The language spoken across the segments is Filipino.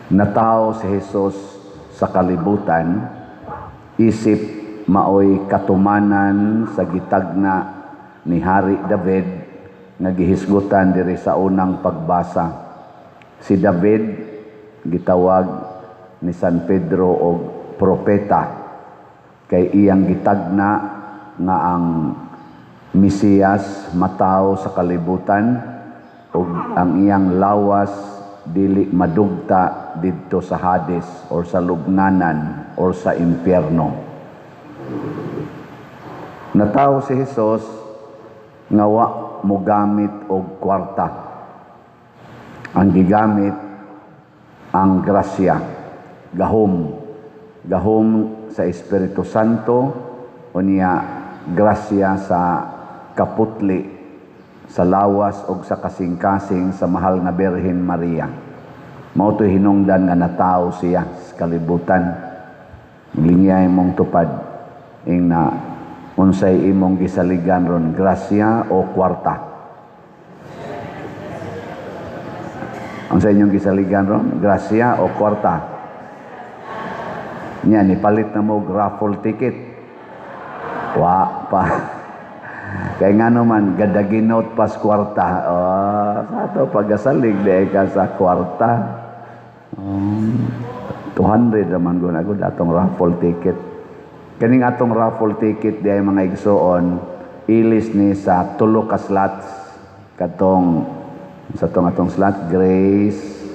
Natao si Jesus sa kalibutan, isip maoy katumanan sa gitagna ni Hari David nga gihisgutan diri sa unang pagbasa. Si David gitawag ni San Pedro og propeta kay iyang gitagna nga ang Mesiyas mataw sa kalibutan ug ang iyang lawas dili madugta didto sa Hades or sa lubnganan or sa impyerno. Natawo si Jesus nga wa mo gamit og kwarta. Ang gigamit ang grasya, gahom sa Espiritu Santo o niya grasya sa kaputli sa lawas o sa kasing-kasing sa mahal nga Birhen Maria. Mao to'y hinungdan nga natao siya sa kalibutan. Linyay mong tupad ing na unsay imong gisaligan ron, grasya o kwarta. Unsay inyong gisaligan ron, grasya o kwarta? Nya ni palit na mo raffle ticket. Wa pa. Kaya nga naman, gadaginot pas kwarta. Sa ito, pagasalig, di ka sa kwarta. 200 naman ko na atong raffle ticket. Kaning atong raffle ticket, di ay mga igsoon, ilis ni sa tulo ka slots. Katong, sa atong slot, Grace,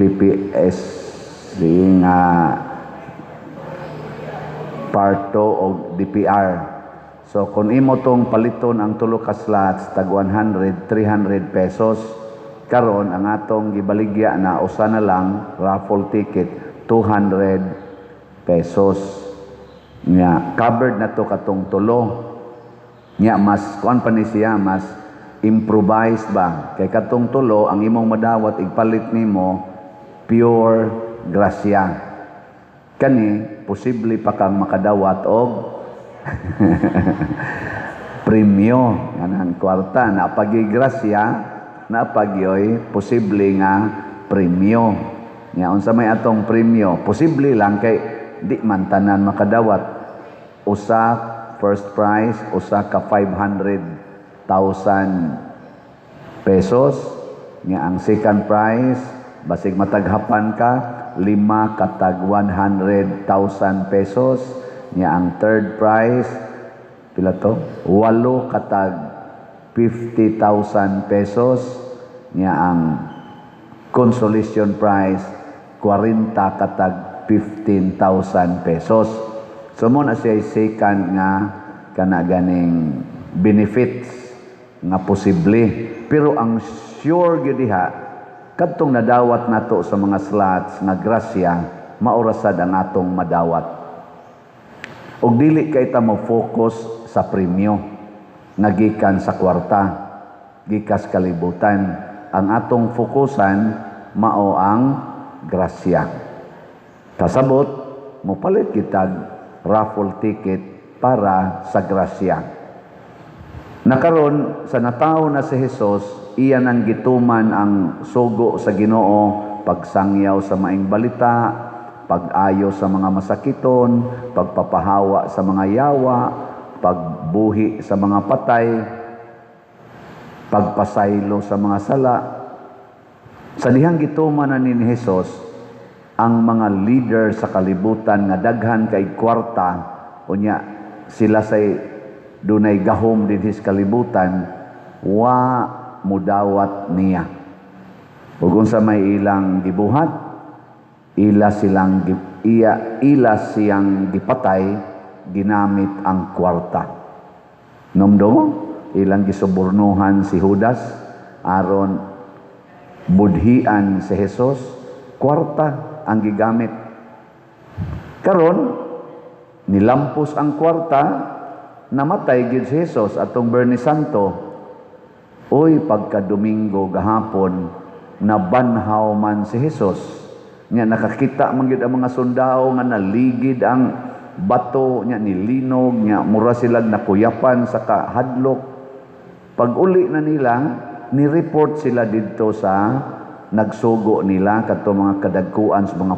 PPS, nga Parto o DPR. So, kung imo tong paliton ang tulo ka slots, tag 100, 300 pesos, karon ang atong gibaligya na usa na lang, raffle ticket, 200 pesos. Nga, covered na to katong tulo. Nga, mas, kuan pa ni siya, mas improvised ba? Kay katong tulo, ang imong madawat, igpalit nimo, pure grasya. Kani, posible pa kang makadawat og premyo nga kwarta na pagigrasya na pagyoy posible nga premyo nya unsa may atong premyo posible lang kay di man tanan makadawat usa first prize usa ka 500,000 pesos nya ang second prize basig mataghapan ka 5 katag 100,000 pesos nya ang third prize pila to 8 katag 50,000 pesos nya ang consolation prize 40 katag 15,000 pesos. So mo na siya second nga kana ganing benefits nga posible pero ang sure gyud diha kadtong nadawat nato sa mga slots nga grasya maurasad ang atong madawat. Og dili kay ta mo focus sa premyo nga gikan sa kwarta, gikas kalibutan. Ang atong fokusan mao ang grasya. Kasabot mo palit kitag raffle ticket para sa grasya. Nakaron sa natawo na si Jesus, iya nang gituman ang sugo sa Ginoo, pagsangyaw sa maing balita, pag-ayo sa mga masakiton, pagpapahawa sa mga yawa, pagbuhi sa mga patay, pagpasaylo sa mga sala. Sa dihang gituman na ni Jesus, ang mga leader sa kalibutan nga daghan kay kwarta, unya sila say dunay gahom din his kalibutan, wa mudawat niya. Ug unsa may ilang gibuhat, ila siyang gipatay ginamit ang kwarta. Numdo ilang gisubornuhan si Judas aron budhian si Jesus, kwarta ang gigamit. Karon nilampos ang kwarta, namatay gid si Jesus atong Biyernes Santo. Oy pagka Domingo gahapon nabanhaw man si Jesus. Nya nakakita man gyud ang mga sundao nga naligid ang bato nya nilinog nya mura sila nakuyapan sa kahadlok. Pag uli na nila ni-report sila didto sa nagsugo nila kadto mga kadagkuan sa mga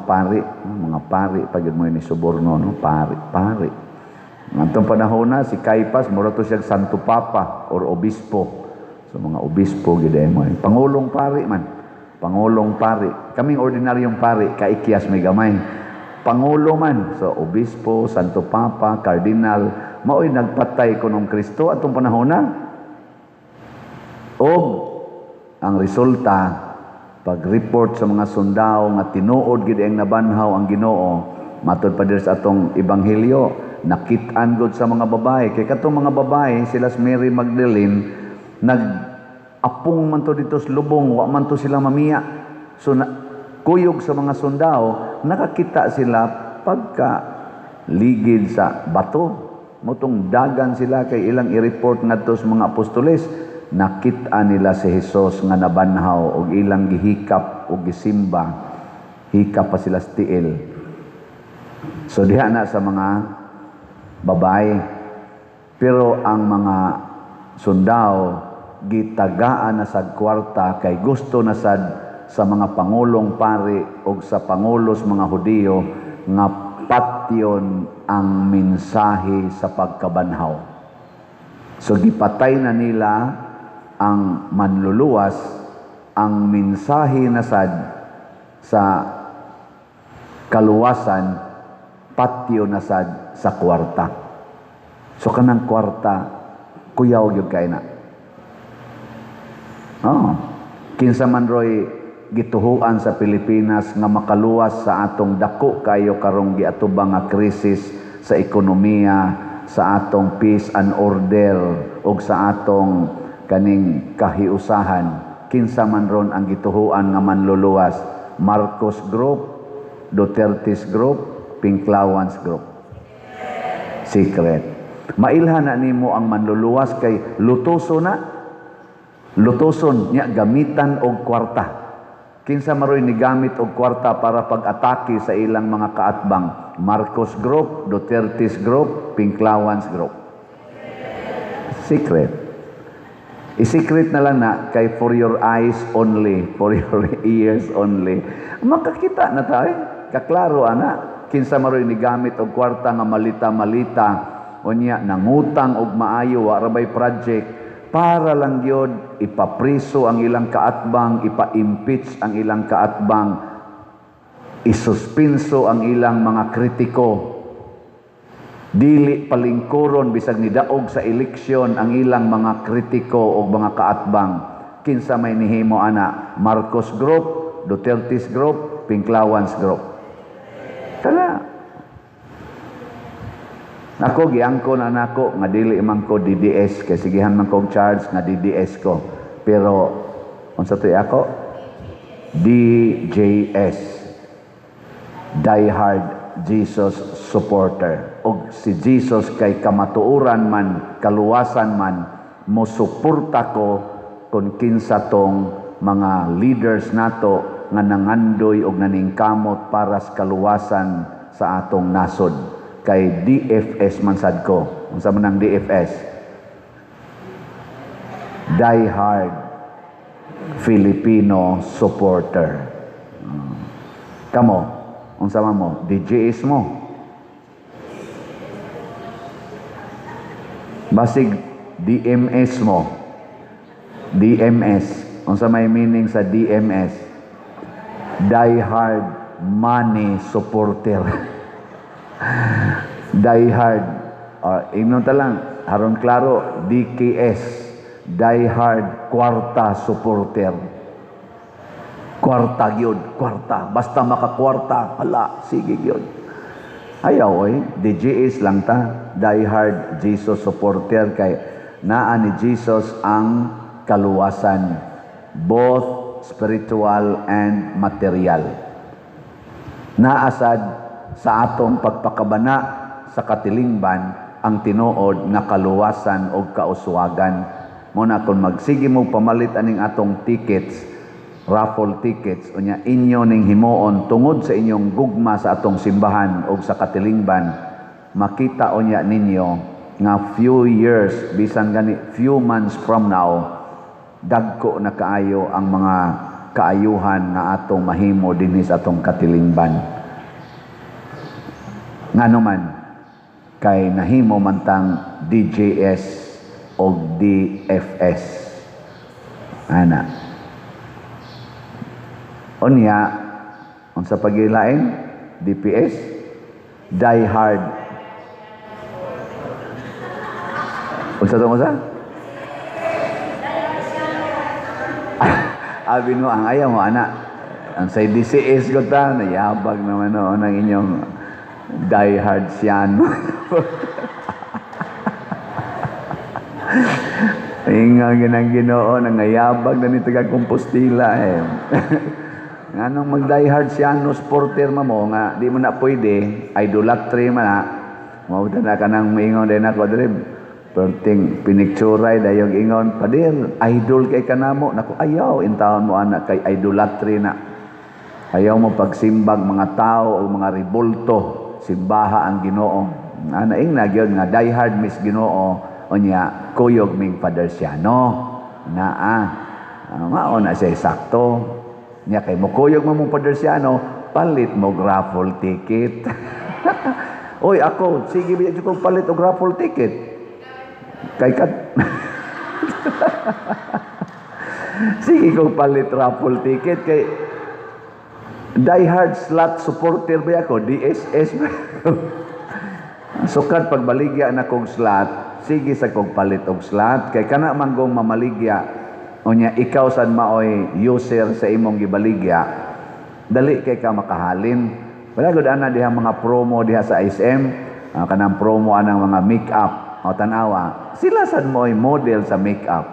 pari pag mo ni suborno no pari. Ngantong panahon na si Caiphas mura to siya Santo Papa or obispo. So mga obispo gid mo. Pangulong pari man. Pangulong pari. Kaming ordinaryong pari kaikyas may gamay. Pangulo man. So obispo, Santo Papa, Cardinal, mao'y nagpatay kunong Kristo atong panahon na. O ang resulta pag-report sa mga sundao nga tinuod gid ang nabanhaw ang Ginoo, matud pa sa atong ebanghelyo, nakit-an gud sa mga babae. Kay katong mga babae, sila si Mary Magdalene, nag-apong man to dito sa lubong, wa man to sila mamiya. So kuyog sa mga sundao, nakakita sila pagka ligid sa bato. Motong dagan sila kay ilang i-report ngadto sa mga apostoles. Nakita nila si Jesus nga nabanhaw og ilang gihikap og gisimba. Hikap pa sila sa tiil. So diha na sa mga babae. Pero ang mga sundao gitagaan na sa kwarta kay gusto na sad sa mga pangulong pari o sa pangulos mga Hudiyo nga patyon ang mensahe sa pagkabanhaw. So gipatay na nila ang manluluwas, ang mensahe na sad sa kaluwasan, patyo na sad sa kwarta. So kanang kwarta, kuyaw gyud kay na. Kinsa man roy gituhuan sa Pilipinas nga makaluwas sa atong dako kayo karong giatubang nga krisis sa ekonomiya, sa atong peace and order ug sa atong kaning kahiusahan. Kinsa man ron ang gituhuan nga manluluwas? Marcos Group, Duterte's Group, Pinklawans Group. Secret. Mailhan na nimo ang manluluwas kay lutuson na. Lutuson niya gamitan og kwarta. Kinsa maroy ni gamit og kwarta para pag-atake sa ilang mga kaatbang? Marcos Group, Duterte's Group, Pinklawans Group. Secret. I-secret na lang na kay for your eyes only, for your ears only. Makakita na tayo. Kaklaro ana. Kinsa maroy ni gamit og kwarta nga malita-malita o niya nangutang og maayo wa rabay project para lang gyud ipapriso ang ilang kaatbang, ipa-impeach ang ilang kaatbang, isuspenso ang ilang mga kritiko, dili palingkuron bisag nidaog sa eleksyon ang ilang mga kritiko o mga kaatbang. Kinsa may nihimo ana? Marcos Group, Duterte's Group, Pinklawans Group. Kana ako giangko na nako nga dili man ko DDS kay sigihan man kong charge nga DDS ko. Pero unsa toy ako? DJS. Die Hard Jesus Supporter. Og si Jesus kay kamatuoran man, kaluwasan man, mosuporta ko kung kinsa tong mga leaders nato nga nangandoy og naningkamot para sa kaluwasan sa atong nasod. Kay DFS man sad ko. Unsa man ang DFS? Die Hard Filipino Supporter. Kamo, unsa man mo? DJS mo. Basig DMS mo. DMS. Unsa may meaning sa DMS? Die Hard Money Supporter. Die Hard, ingnon ta lang, haron klaro, DKS, Die Hard Kwarta Supporter. Kwarta gyud, kwarta. Basta makakwarta, hala, sige gyud. Ayaw DJS lang ta, Die Hard Jesus Supporter kay naa ni Jesus ang kaluwasan, both spiritual and material. Naasad sa atong pagpakabana sa katilingban ang tinuod nga kaluwasan o kauswagan. Muna kung magsige mo pamalit aning atong tickets, raffle tickets, unya inyo ning himuon tungod sa inyong gugma sa atong simbahan o sa katilingban, makita unya ninyo nga few years, bisan gani few months from now, dagko na kaayo ang mga kaayuhan nga atong mahimo dinhi sa atong katilingban. Nganuman kay nahimo man tang DJS o DFS. Ana. Unya unsa pagilain? DPS, Die Hard. Unsa to mo sa? Abi mo ang ayaw mo ana. Ang say DCS ko ta nayabag naman noon ang inyong Die Hard siyan. Inga ginang Ginoo nangayabag na ni taga Compostela eh. Nganong mag-die hard siano supporter mo nga di mo na pwede idolatry man na. Mao na kanang moingon din ako diri. Perting pinicturay dayog ingon padir idol kay kanamo nako ayaw intawon mo anak kay idolatry na. Ayaw mo pagsimbag mga tao o mga rebolto simbaha ang Ginoo. Ana ing nagyod nga die hard miss Ginoo. Onya, kuyog ming padersyano. Mao na siya sakto. Nya kay mo kuyog mo mong padersyano, palit mo raffle ticket. Oy, ako, sige biya ko palit og raffle ticket. Kay kat sige ko palit raffle ticket kay die hard slot supporter ba ako, DSS ba? Sukat pagbaligya na kong slot, sige sa kong palit og slot kay kana manggong mamaligya unya ikaw sad maoy user sa imong gibaligya dali kay ka makahalin wala gud ana diha mga promo diha sa ISM kanang promo anang mga makeup o tanawa sila sad mo'y model sa makeup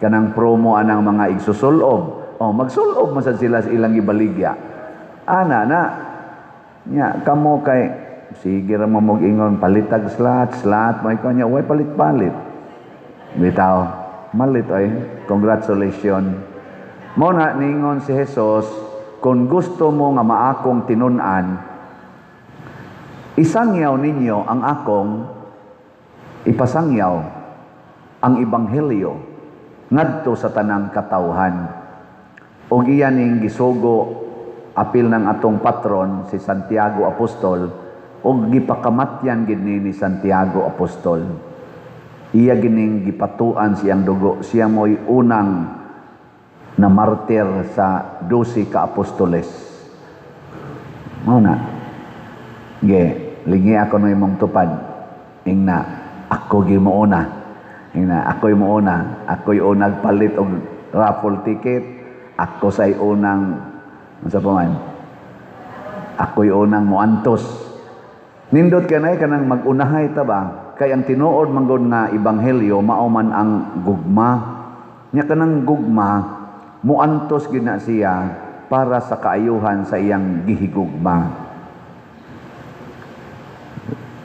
kanang promo anang mga igsusulob magsulob man sad sila sa ilang gibaligya ana na nya kamo kay sige ra mo ingon palitag slot may kanya way palit-palit bitaw malit ay congratulations mo na ningon si Jesus kung gusto mo nga maakong tinun-an isangyaw ninyo ang akong ipasangyaw ang ebanghelyo ngadto sa tanang katawhan ug iyaning gisugo apil ng atong patron si Santiago Apostol og gipakamatyan gid ni Santiago Apostol. Iya gining gipatuan siyang dugo. Siya mo'y unang na martir sa 12 ka apostoles. Mao na. Lingi ako no imong tupad. Ingna ako gi mouna. Ingna ako'y mouna. Ako'y unang palit og raffle ticket. Ako say unang unsa pa man? Ako'y unang moantos. Nindot kanay kanang mag-unahay ta ba kay ang tinuod manggod nga ebanghelyo mao man ang gugma nya kanang gugma muantos gid na siya para sa kaayuhan sa iyang gihigugma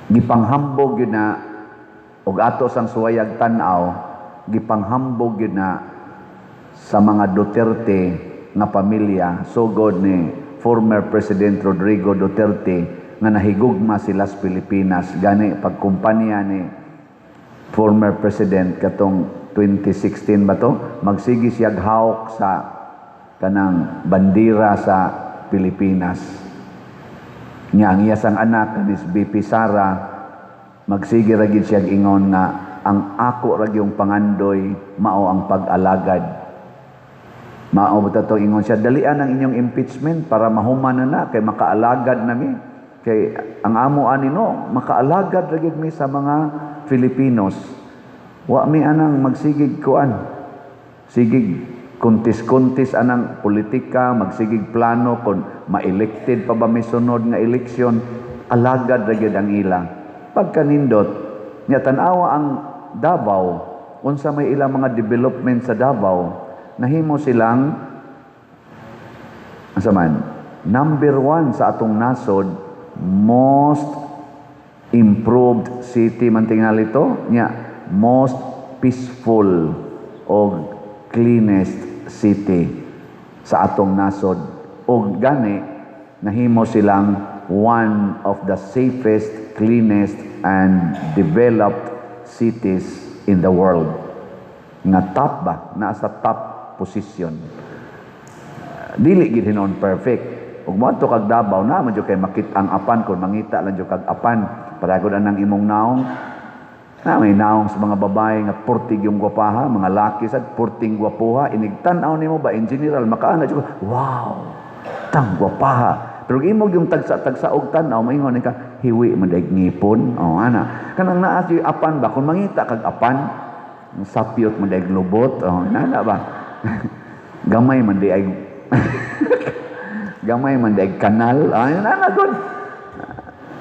gipanghambog gid na og ato sang suwayag tan-aw gipanghambog gid na sa mga Duterte nga pamilya sugod ni former President Rodrigo Duterte nga nahigugma sila sa Pilipinas gani pagkumpanya ni former president katong 2016 ba to magsigi siya hawk sa kanang bandera sa Pilipinas nya ang iyang anak ni BP Sara magsigi ra gid siya ingon nga ang ako ra yung pangandoy mao ang pag-alagad mao ba to ingon siya dalian ang inyong impeachment para mahuman na kay makaalagad nami kay ang amo anino makaalagad ra gid mi sa mga Filipinos wa mi anang magsigig kuan sigig kuntis-kuntis anang politika magsigig plano kon ma-elected pa ba mi sunod nga eleksyon alagad ra gid ang ila pagkanindot nya tan-awa ang Davao unsa may ilang mga development sa Davao nahimo silang asa man number 1 sa atong nasod most improved city man tingali ito nya most peaceful o cleanest city sa atong nasod o gani nahimo silang one of the safest cleanest and developed cities in the world nga top ba nasa top position Dili gid hinon perfect. Ug moadto kag Davao na man jud kay makit-ang apan kun mangita lang jud kag apan. Paragod anang imong naong. May naong sa mga babae nga purtig yung gwapaha, mga laki sad purting gwapuha, inigtan-aw nimo ba in general makaana jud, wow, tang gwapaha. Pero imog yung tagsa og tan-aw maingon ka hiwi man daig ngipon, ana. Kanang naa si apan ba kun mangita kag apan, sapyot man daig lubot, nana ba. Gamay man daig gamay man daig kanal, nana gud.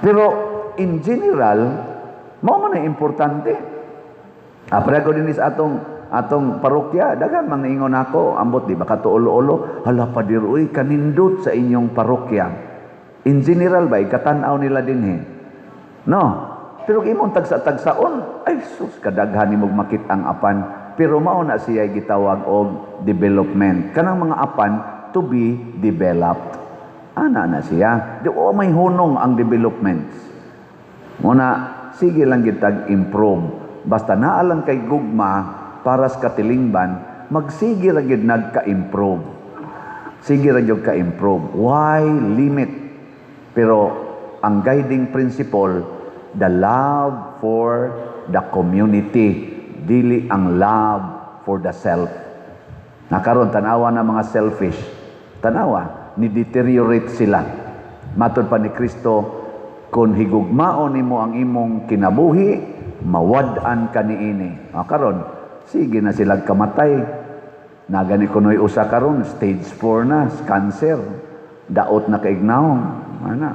Pero in general mao man importante. Apre ko dinis atong parokya, daghan man ingon ako, ambot di ba katuulo-ulo, hala padir uy kanindot sa inyong parokya. In general ba ikatan-aw nila dinhi. No. Pero imong tagsa-tagsaon, ay sus kadaghan nimog makit ang apan. Pero mao na siya gitawag og development. Kanang mga apan to be developed. Ana na siya. Di may hunong ang developments. Muna sige lang gitag improve. Basta naa lang kay gugma para sa katilingban, magsige ra gyud nagka-improve. Sige ra gyud ka-improve. Why limit? Pero ang guiding principle, the love for the community, dili ang love for the self. Nakaron tanawa na mga selfish. Tanawa, ni deteriorate sila. Matod pa ni Kristo, kung higugmaon nimo ang imong kinabuhi, mawad-an ka niini. Karon, sige na sila kamatay. Nagani kunoy usa karon, stage 4 na, cancer. Daot na kaignaw. Ana.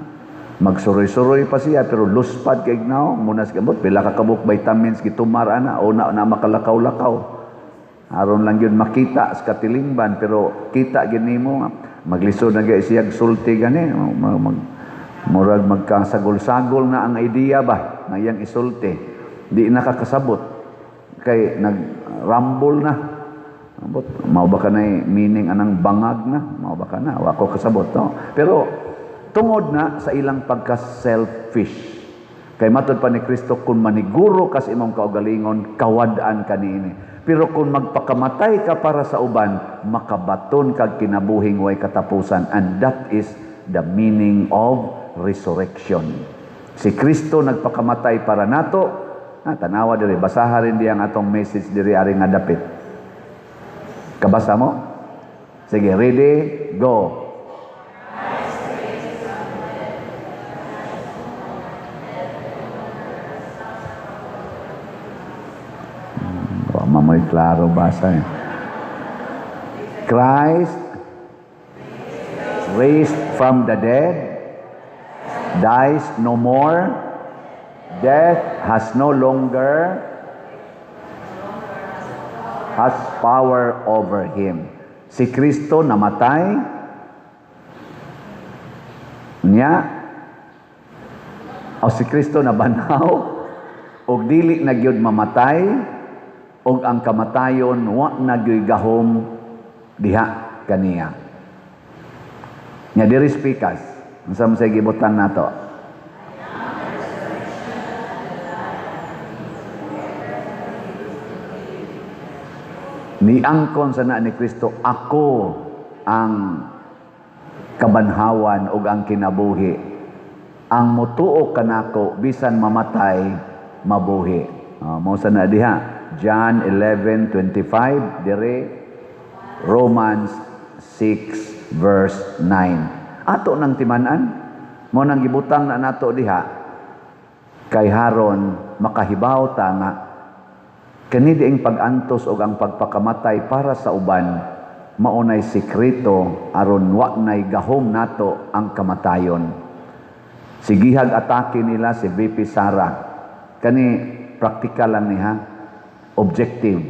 Magsuroy-suroy pa siya, pero luspad kaignaw. Muna sa kabot, pila ka kabuk vitamins gitumar ana, o na makalakaw-lakaw. Aron lang yun makita sa katilingban, pero kita ginimo, maglisod na siya sulti gani, murag magkasagol-sagol na ang idea ba na iyang isulti. Di nakakasabot. Kay nag-rumble na. Mao ba ka na meaning anang bangag na? Mao ba ka na? Wako kasabot. No? Pero tungod na sa ilang pagka-selfish. Kay matod pa ni Kristo, kung maniguro kas imong kaugalingon, kawad-an ka niini. Pero kung magpakamatay ka para sa uban, makabaton kag kinabuhing way katapusan. And that is the meaning of resurrection. Si Kristo nagpakamatay para nato. Tanawa diri, basaha rin di ang atong message diri ari nga dapit. Kabasa mo? Sige, ready, go. Mamoy klaro basa eh. Christ raised from the dead, dies no more, death has no longer has power over him. Si Kristo namatay niya, o si Kristo nabanaw, o dili na gyud mamatay, o ang kamatayon wa na gyud gahom diha kaniya. Nya diri speakers, unsa man say gibutan nato? Niangkon sa na ni Kristo, ako ang kabanhawan ug ang kinabuhi. Ang mutuo kanako bisan mamatay mabuhi. Mao sa na diha, John 11:25, dire Romans 6 verse 9. Ato nang timan-an, mo nang gibutang na nato diha kay haron makahibaw ta nga kani diing pag-antos o ang pagpakamatay para sa uban maunay sikreto aron wa nay gahom nato ang kamatayon. Sigihag atake nila si VP Sara. Kani praktikal lang niha, objective.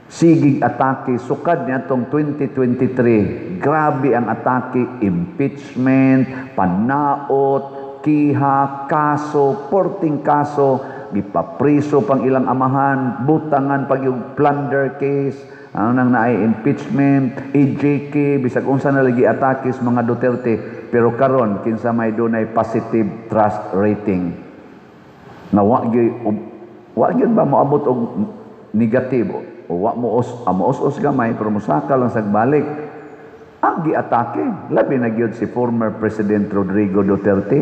Sigig atake sukad niadtong 2023. Grabe ang atake, impeachment, panaot, kiha, kaso, porting kaso, gipapriso pang ilang amahan, butangan pag yung plunder case, ano nang naay impeachment, EJK, bisag unsa na lagi atake sa mga Duterte, pero karon kinsa may dunay positive trust rating. Na wa gyud ba moabot og negative o wa mo os gamay pero musaka lang sa balik. ang giatake. Labi na gyud si former President Rodrigo Duterte.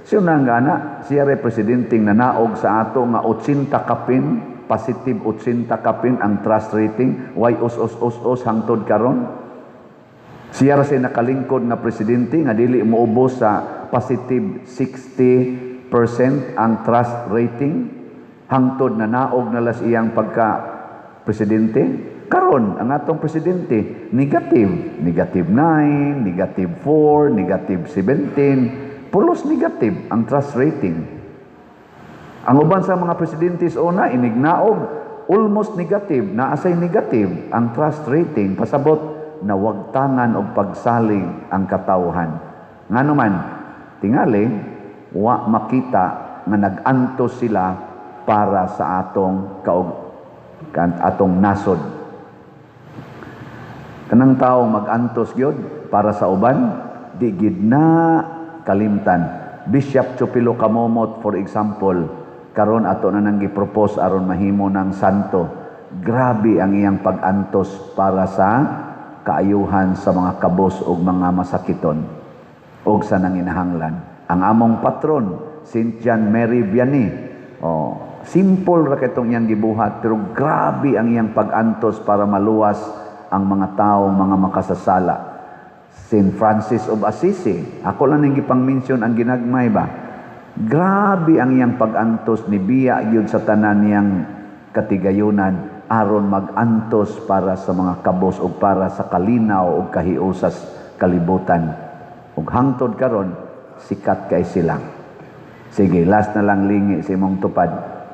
Siya na nga na, siya representing nanaog sa ato nga 80 kapin, positive 80 kapin ang trust rating, why us hangtod karon. Siya ra siya nakalingkod nga presidente nga dili moubos sa positive 60% ang trust rating, hangtod na naog na las iyang pagka presidente. Karon ang atong presidente negative, negative 9, negative 4, negative 17, pulos negative ang trust rating. Ang uban sa mga presidente sa una inignaog almost negative, naasay negative ang trust rating, pasabot na wagtangan og pagsalig ang katawhan. Nganuman tingali wa makita nga nag-antos sila para sa atong atong nasod. Kanang tawo mag-antos gyud para sa uban, di gid na kalimtan. Bishop Chupilo Kamomot, for example, karon ato na nang gi-propose aron mahimo ng santo. Grabe ang iyang pag-antos para sa kaayuhan sa mga kabos ug mga masakiton ug sa nanginahanglan. Ang among patron, St. John Mary Vianney. Simple ra kitong iyang gibuhat, pero grabe ang iyang pag-antos para maluwas ang mga tao, mga makasasala. St. Francis of Assisi, ako lang nang gipang-mention ang ginagmay ba? Grabe ang iyang pag-antos ni biya yun sa tanan niyang katigayunan aron mag-antos para sa mga kabos o para sa kalinaw o kahiusas kalibutan. Ug hangtod karon sikat kay sila. Sige, last na lang lingi sa imong tupad.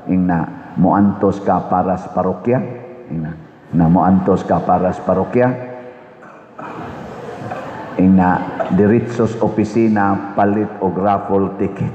Ingna, moantos ka para sa parokya. Ingna, na moantos ka para sa parokya. Ingna, diretsos opisina, palit o raffle ticket.